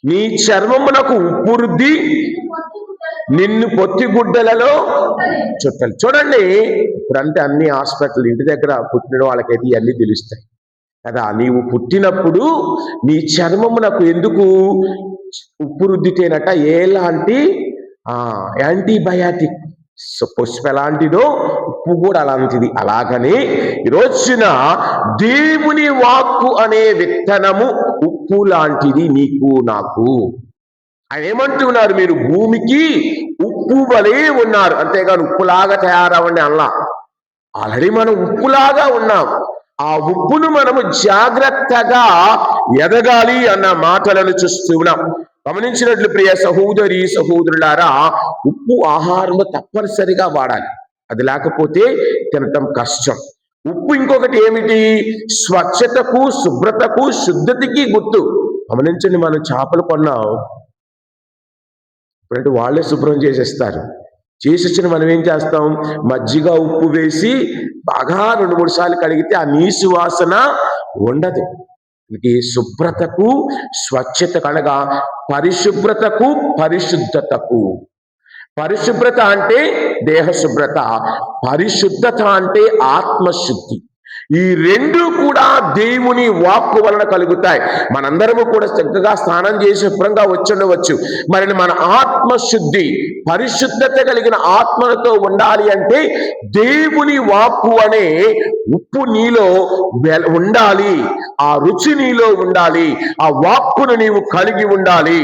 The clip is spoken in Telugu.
నీ చర్మమునకు ఉప్పు రుద్ది నిన్ను పొత్తిగుడ్డలలో చుట్టాలి. చూడండి, ఇప్పుడంటే అన్ని హాస్పిటల్ ఇంటి దగ్గర పుట్టిన వాళ్ళకైతే ఇవన్నీ తెలుస్తాయి కదా. నీవు పుట్టినప్పుడు నీ చర్మమునకు ఎందుకు ఉప్పు రుద్దితేనట ఎలాంటి యాంటీబయాటిక్. పసుపు ఎలాంటిదో ఉప్పు కూడా అలాంటిది. అలాగని ఈరోజున దేవుని వాక్కు అనే విత్తనము ఉప్పు లాంటిది నీకు నాకు. ఆయన ఏమంటున్నారు, మీరు భూమికి ఉప్పు వలె ఉన్నారు, అంతేగాని ఉప్పులాగా తయారవ్వండి అలా. ఆల్రెడీ మనం ఉప్పులాగా ఉన్నాం. ఆ ఉప్పును మనము జాగ్రత్తగా ఎదగాలి అన్న మాటలను చూస్తూ ఉన్నాం. గమనించినట్లు ప్రియ సహోదరి సహోదరులారా, ఉప్పు ఆహారంలో తప్పనిసరిగా వాడాలి. అది లేకపోతే తినటం కష్టం. ఉప్పు ఇంకొకటి ఏమిటి, స్వచ్ఛతకు, శుభ్రతకు, శుద్ధతకి గుర్తు. గమనించండి, మనం చేపలు కొన్నాం, ఇప్పుడంటే వాళ్ళే శుభ్రం చేసేస్తారు. చేసిచ్చిన మనం ఏం చేస్తాం, మజ్జిగ ఉప్పు వేసి బాగా 2-3 సార్లు కడిగితే ఆ నీసు వాసన ఉండదు. ఇది శుభ్రతకు, స్వచ్ఛతకు అనగా పరిశుభ్రతకు, పరిశుద్ధతకు. పరిశుభ్రత అంటే దేహ శుభ్రత, పరిశుద్ధత అంటే ఆత్మశుద్ధి. ఈ రెండు కూడా దేవుని వాక్కు వలన కలుగుతాయి. మనందరము కూడా చక్కగా స్నానం చేసి శుభ్రంగా వచ్చుండవచ్చు. మరి మన ఆత్మశుద్ధి, పరిశుద్ధత కలిగిన ఆత్మలతో ఉండాలి అంటే దేవుని వాక్కు అనే ఉప్పు నీలో ఉండాలి, ఆ రుచి నీలో ఉండాలి, ఆ వాక్కును నీవు కలిగి ఉండాలి.